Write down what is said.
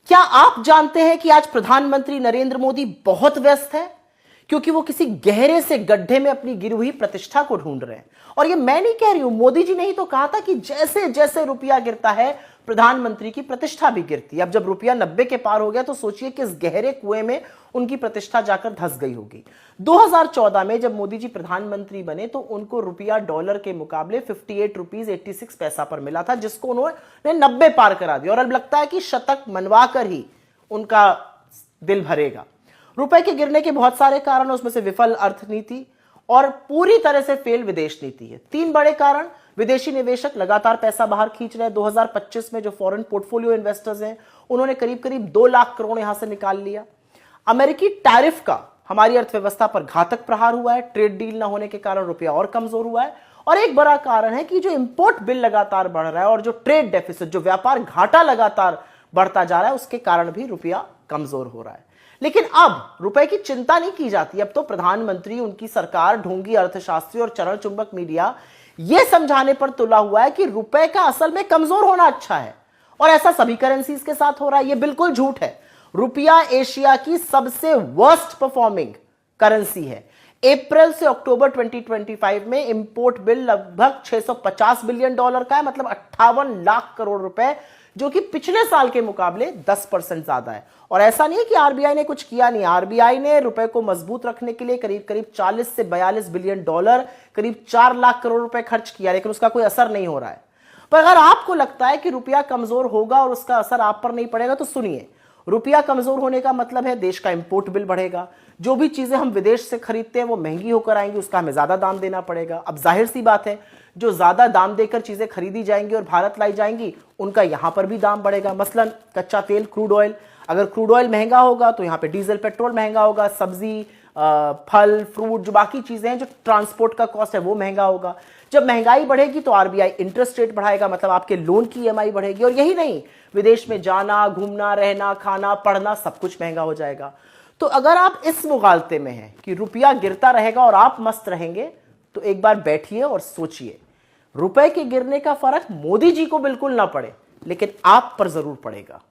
क्या आप जानते हैं कि आज प्रधानमंत्री नरेंद्र मोदी बहुत व्यस्त है, क्योंकि वो किसी गहरे से गड्ढे में अपनी गिरी हुई प्रतिष्ठा को ढूंढ रहे हैं। और ये मैं नहीं कह रही हूं, मोदी जी ने ही तो कहा था कि जैसे जैसे रुपया गिरता है प्रधानमंत्री की प्रतिष्ठा भी गिरती है। अब जब रुपया 90 के पार हो गया तो सोचिए कि इस गहरे कुएं में उनकी प्रतिष्ठा जाकर धंस गई होगी। 2014 में जब मोदी जी प्रधानमंत्री बने तो उनको रुपया डॉलर के मुकाबले 58 रुपीज 86 पैसा पर मिला था, जिसको उन्होंने 90 पार करा दिया। और अब लगता है कि शतक मनवा कर ही उनका दिल भरेगा। रुपए के गिरने के बहुत सारे कारण, उसमें से विफल अर्थनीति और पूरी तरह से फेल विदेश नीति है। 3 बड़े कारण। विदेशी निवेशक लगातार पैसा बाहर खींच रहे हैं। 2025 में जो फॉरेन पोर्टफोलियो इन्वेस्टर्स हैं उन्होंने करीब करीब 2 लाख करोड़ यहां से निकाल लिया। अमेरिकी टैरिफ का हमारी अर्थव्यवस्था पर घातक प्रहार हुआ है। ट्रेड डील ना होने के कारण रुपया और कमजोर हुआ है। और एक बड़ा कारण है कि जो इंपोर्ट बिल लगातार बढ़ रहा है और जो ट्रेड डेफिसिट, जो व्यापार घाटा लगातार बढ़ता जा रहा है, उसके कारण भी रुपया कमजोर हो रहा है। लेकिन अब रुपए की चिंता नहीं की जाती। अब तो प्रधानमंत्री, उनकी सरकार, ढोंगी अर्थशास्त्री और चरण चुंबक मीडिया यह समझाने पर तुला हुआ है कि रुपए का असल में कमजोर होना अच्छा है। और ऐसा सभी करेंसीज के साथ हो रहा है। यह बिल्कुल झूठ है। रुपया एशिया की सबसे वर्स्ट परफॉर्मिंग करेंसी है। अप्रैल से अक्टूबर 2025 में इंपोर्ट बिल लगभग 650 बिलियन डॉलर का है, मतलब 58 लाख करोड़ रुपए, जो कि पिछले साल के मुकाबले 10% ज्यादा है। और ऐसा नहीं है कि आरबीआई ने कुछ किया नहीं। आरबीआई ने रुपए को मजबूत रखने के लिए करीब करीब 40 से 42 बिलियन डॉलर, करीब 4 लाख करोड़ रुपए खर्च किया, लेकिन उसका कोई असर नहीं हो रहा है। पर अगर आपको लगता है कि रुपया कमजोर होगा और उसका असर आप पर नहीं पड़ेगा, तो सुनिए, रुपया कमजोर होने का मतलब है देश का इंपोर्ट बिल बढ़ेगा। जो भी चीजें हम विदेश से खरीदते हैं वो महंगी होकर आएंगी, उसका हमें ज्यादा दाम देना पड़ेगा। अब जाहिर सी बात है, जो ज्यादा दाम देकर चीजें खरीदी जाएंगी और भारत लाई जाएंगी, उनका यहां पर भी दाम बढ़ेगा। मसलन कच्चा तेल, क्रूड ऑयल, अगर क्रूड ऑयल महंगा होगा तो यहां पे डीजल, पेट्रोल महंगा होगा। सब्जी, फल, फ्रूट, जो बाकी चीजें हैं, जो ट्रांसपोर्ट का कॉस्ट है, वो महंगा होगा। जब महंगाई बढ़ेगी तो आरबीआई इंटरेस्ट रेट बढ़ाएगा, मतलब आपके लोन की ईएमआई बढ़ेगी। और यही नहीं, विदेश में जाना, घूमना, रहना, खाना, पढ़ना, सब कुछ महंगा हो जाएगा। तो अगर आप इस मुगालते में हैं कि रुपया गिरता रहेगा और आप मस्त रहेंगे, तो एक बार बैठिए और सोचिए। रुपए के गिरने का फर्क मोदी जी को बिल्कुल ना पड़े, लेकिन आप पर जरूर पड़ेगा।